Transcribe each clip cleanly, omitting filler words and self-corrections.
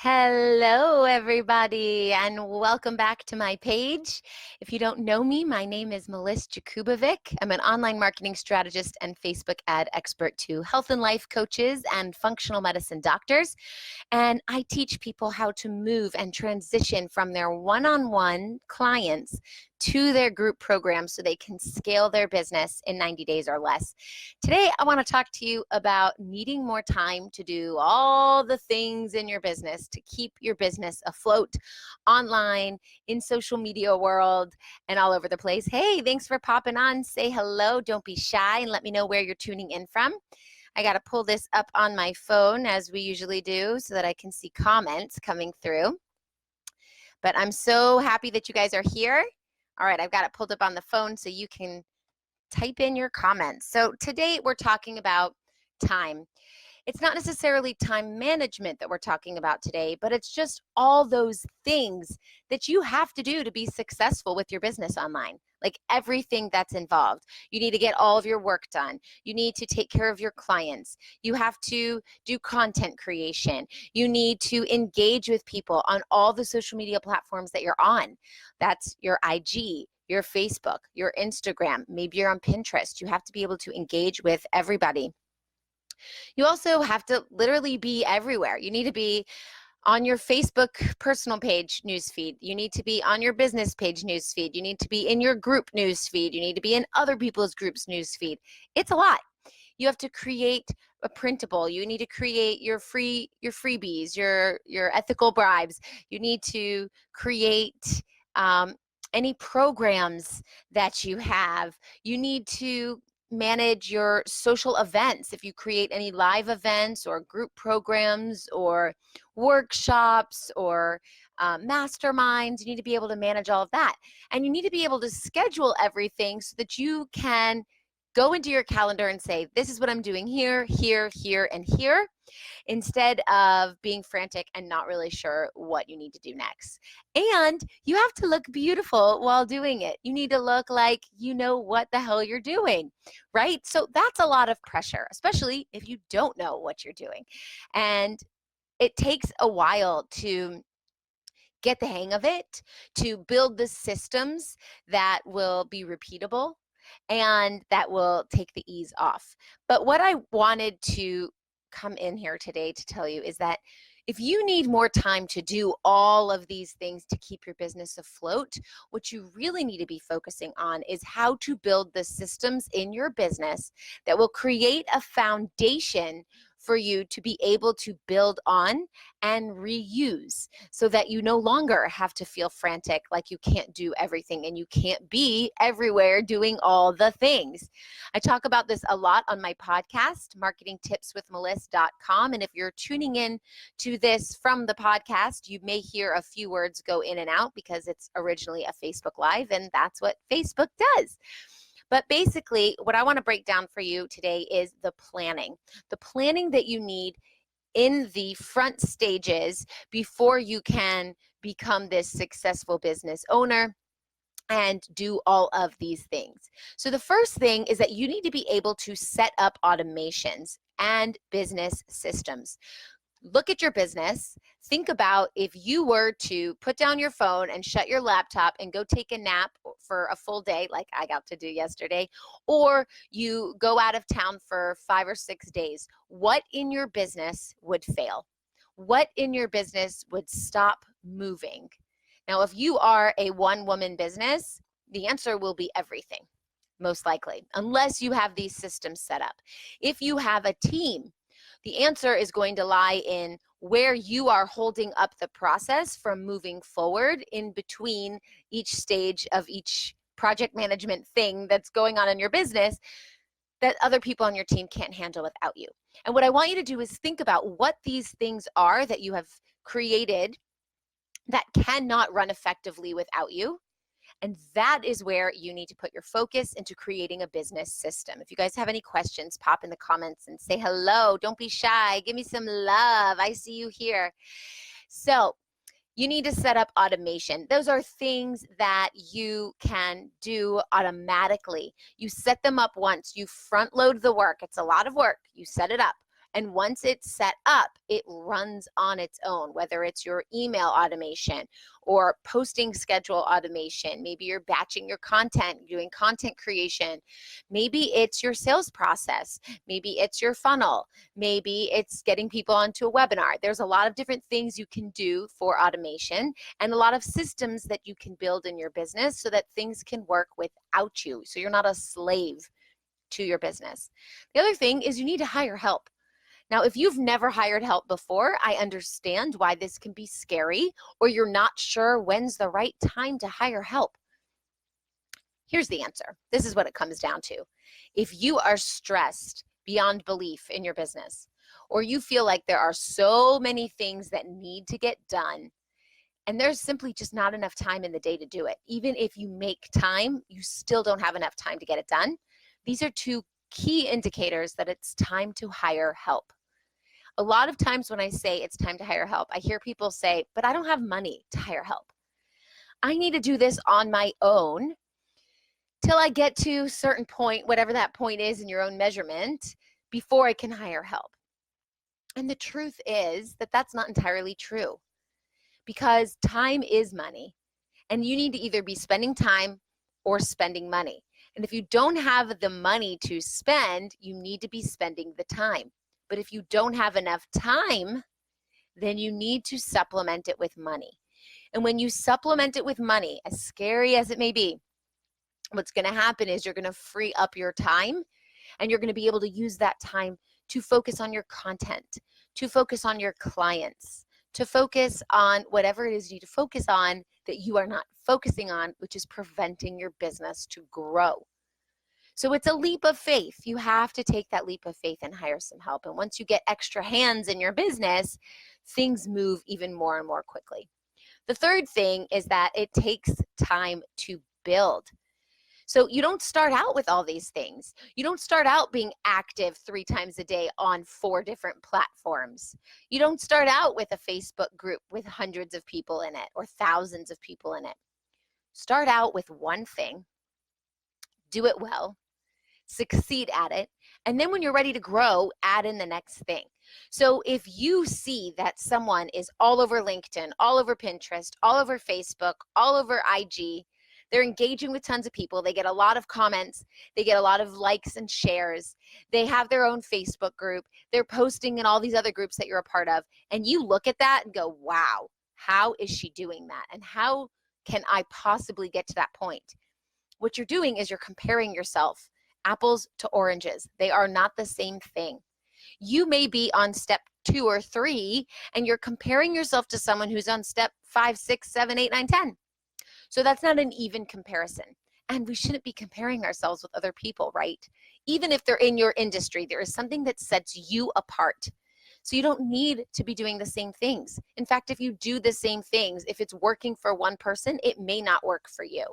Hello, everybody, and welcome back to my page. If you don't know me, my name is Meliss. I'm an online marketing strategist and Facebook ad expert to health and life coaches and functional medicine doctors. And I teach people how to move and transition from their one-on-one clients to their group programs so they can scale their business in 90 days or less. Today, I want to talk to you about needing more time to do all the things in your business to keep your business afloat online, in social media world, and all over the place. Hey, thanks for popping on. Say hello. Don't be shy and let me know where you're tuning in from. I got to pull this up on my phone as we usually do so that I can see comments coming through. But I'm so happy that you guys are here. All right, I've got it pulled up on the phone so you can type in your comments. So today we're talking about time. It's not necessarily time management that we're talking about today, but it's just all those things that you have to do to be successful with your business online. Like everything that's involved. You need to get all of your work done. You need to take care of your clients. You have to do content creation. You need to engage with people on all the social media platforms that you're on. That's your IG, your Facebook, your Instagram, maybe you're on Pinterest. You have to be able to engage with everybody. You also have to literally be everywhere. You need to be on your Facebook personal page newsfeed. You need to be on your business page newsfeed. You need to be in your group newsfeed. You need to be in other people's groups newsfeed. It's a lot. You have to create a printable. You need to create your freebies, your ethical bribes. You need to create any programs that you have. You need to manage your social events. If you create any live events or group programs or workshops or masterminds, you need to be able to manage all of that. And you need to be able to schedule everything so that you can go into your calendar and say, this is what I'm doing here, here, here, and here, instead of being frantic and not really sure what you need to do next. And you have to look beautiful while doing it. You need to look like you know what the hell you're doing, right? So that's a lot of pressure, especially if you don't know what you're doing. And it takes a while to get the hang of it, to build the systems that will be repeatable and that will take the ease off. But what I wanted to come in here today to tell you is that if you need more time to do all of these things to keep your business afloat, what you really need to be focusing on is how to build the systems in your business that will create a foundation for you to be able to build on and reuse so that you no longer have to feel frantic like you can't do everything and you can't be everywhere doing all the things. I talk about this a lot on my podcast, marketingtipswithmeliss.com. And if you're tuning in to this from the podcast, you may hear a few words go in and out because it's originally a Facebook Live, and that's what Facebook does. But basically, what I want to break down for you today is the planning that you need in the front stages before you can become this successful business owner and do all of these things. So the first thing is that you need to be able to set up automations and business systems. Look at your business. Think about if you were to put down your phone and shut your laptop and go take a nap for a full day, like I got to do yesterday, or you go out of town for 5 or 6 days. What in your business would fail? What in your business would stop moving? Now, if you are a one-woman business, the answer will be everything, most likely, unless you have these systems set up. If you have a team, the answer is going to lie in where you are holding up the process from moving forward in between each stage of each project management thing that's going on in your business that other people on your team can't handle without you. And what I want you to do is think about what these things are that you have created that cannot run effectively without you. And that is where you need to put your focus into creating a business system. If you guys have any questions, pop in the comments and say hello. Don't be shy. Give me some love. I see you here. So you need to set up automation. Those are things that you can do automatically. You set them up once. You front load the work. It's a lot of work. You set it up. And once it's set up, it runs on its own, whether it's your email automation or posting schedule automation. Maybe you're batching your content, doing content creation. Maybe it's your sales process. Maybe it's your funnel. Maybe it's getting people onto a webinar. There's a lot of different things you can do for automation and a lot of systems that you can build in your business so that things can work without you. So you're not a slave to your business. The other thing is you need to hire help. Now, if you've never hired help before, I understand why this can be scary, or you're not sure when's the right time to hire help. Here's the answer. This is what it comes down to. If you are stressed beyond belief in your business, or you feel like there are so many things that need to get done, and there's simply just not enough time in the day to do it. Even if you make time, you still don't have enough time to get it done. These are two key indicators that it's time to hire help. A lot of times when I say it's time to hire help, I hear people say, but I don't have money to hire help. I need to do this on my own till I get to a certain point, whatever that point is in your own measurement, before I can hire help. And the truth is that that's not entirely true, because time is money, and you need to either be spending time or spending money. And if you don't have the money to spend, you need to be spending the time. But if you don't have enough time, then you need to supplement it with money. And when you supplement it with money, as scary as it may be, what's going to happen is you're going to free up your time, and you're going to be able to use that time to focus on your content, to focus on your clients, to focus on whatever it is you need to focus on that you are not focusing on, which is preventing your business to grow. So it's a leap of faith. You have to take that leap of faith and hire some help. And once you get extra hands in your business, things move even more and more quickly. The third thing is that it takes time to build. So you don't start out with all these things. You don't start out being active 3 times a day on 4 different platforms. You don't start out with a Facebook group with hundreds of people in it or thousands of people in it. Start out with one thing, do it well, succeed at it, and then when you're ready to grow, add in the next thing. So if you see that someone is all over LinkedIn, all over Pinterest, all over Facebook, all over IG, they're engaging with tons of people, they get a lot of comments, they get a lot of likes and shares, they have their own Facebook group, they're posting in all these other groups that you're a part of, and you look at that and go, wow, how is she doing that? And how can I possibly get to that point? What you're doing is you're comparing yourself apples to oranges. They are not the same thing. You may be on step 2 or 3, and you're comparing yourself to someone who's on step 5, 6, 7, 8, 9, 10. So that's not an even comparison. And we shouldn't be comparing ourselves with other people, right? Even if they're in your industry, there is something that sets you apart. So you don't need to be doing the same things. In fact, if you do the same things, if it's working for one person, it may not work for you.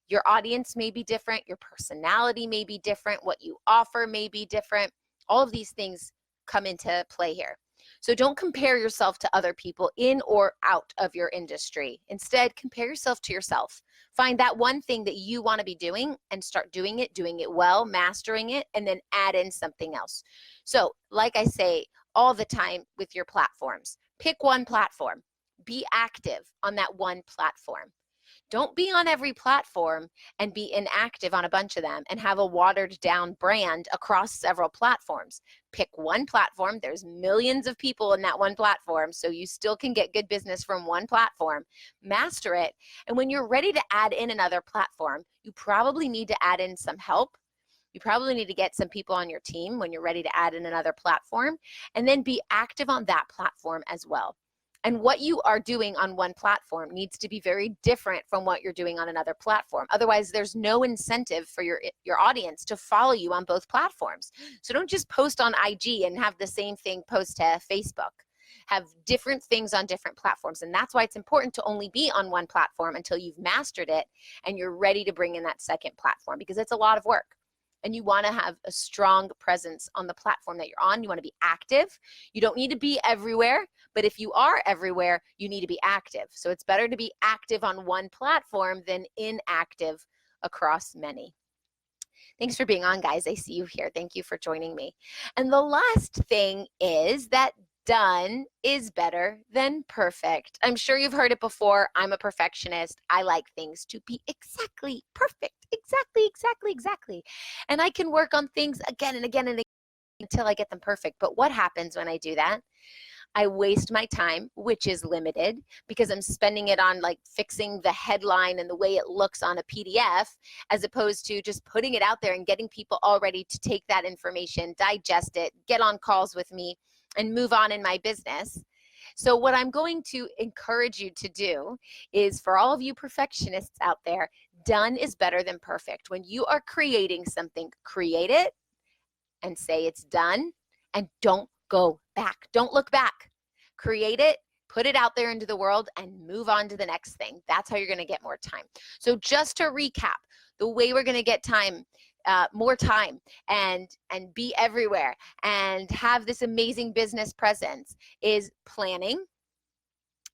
Your audience may be different, your personality may be different, what you offer may be different. All of these things come into play here. So don't compare yourself to other people in or out of your industry. Instead, compare yourself to yourself. Find that one thing that you want to be doing and start doing it well, mastering it, and then add in something else. So like I say all the time with your platforms, pick one platform. Be active on that one platform. Don't be on every platform and be inactive on a bunch of them and have a watered down brand across several platforms. Pick one platform. There's millions of people in that one platform, so you still can get good business from one platform. Master it. And when you're ready to add in another platform, you probably need to add in some help. You probably need to get some people on your team when you're ready to add in another platform, and then be active on that platform as well. And what you are doing on one platform needs to be very different from what you're doing on another platform. Otherwise, there's no incentive for your audience to follow you on both platforms. So don't just post on IG and have the same thing post to Facebook. Have different things on different platforms. And that's why it's important to only be on one platform until you've mastered it and you're ready to bring in that second platform, because it's a lot of work. And you want to have a strong presence on the platform that you're on. You want to be active. You don't need to be everywhere, but if you are everywhere, you need to be active. So it's better to be active on one platform than inactive across many. Thanks for being on, guys. I see you here. Thank you for joining me. And the last thing is that done is better than perfect. I'm sure you've heard it before. I'm a perfectionist. I like things to be exactly perfect. Exactly. And I can work on things again and again and again until I get them perfect. But what happens when I do that? I waste my time, which is limited, because I'm spending it on like fixing the headline and the way it looks on a PDF, as opposed to just putting it out there and getting people all ready to take that information, digest it, get on calls with me, and move on in my business. So what I'm going to encourage you to do is, for all of you perfectionists out there, done is better than perfect. When you are creating something, create it and say it's done, and don't go back. Don't look back. Create it, put it out there into the world, and move on to the next thing. That's how you're going to get more time. So just to recap, the way we're going to get time, more time, and be everywhere and have this amazing business presence is planning.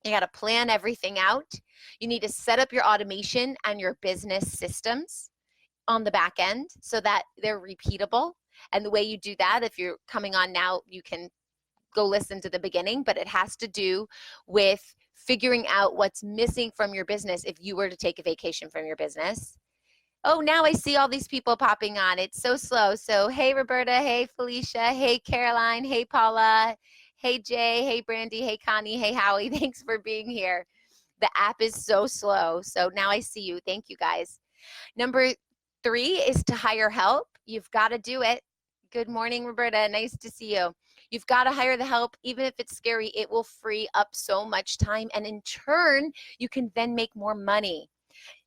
You got to plan everything out. You need to set up your automation and your business systems on the back end so that they're repeatable. And the way you do that, if you're coming on now, you can go listen to the beginning, but it has to do with figuring out what's missing from your business if you were to take a vacation from your business. Oh, now I see all these people popping on. It's so slow. So hey, Roberta. Hey, Felicia. Hey, Caroline. Hey, Paula. Hey, Jay. Hey, Brandy. Hey, Connie. Hey, Howie. Thanks for being here. The app is so slow. So now I see you. Thank you, guys. Number 3 is to hire help. You've got to do it. Good morning, Roberta. Nice to see you. You've got to hire the help. Even if it's scary, it will free up so much time. And in turn, you can then make more money.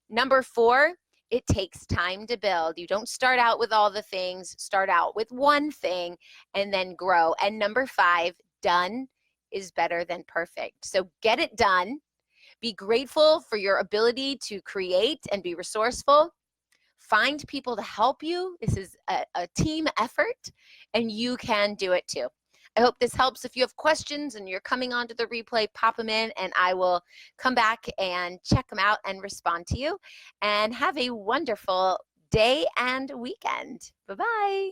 Number 4, it takes time to build. You don't start out with all the things. Start out with one thing and then grow. And number 5, done is better than perfect. So get it done. Be grateful for your ability to create and be resourceful. Find people to help you. This is a team effort, and you can do it too. I hope this helps. If you have questions and you're coming onto the replay, pop them in, and I will come back and check them out and respond to you. And have a wonderful day and weekend. Bye-bye.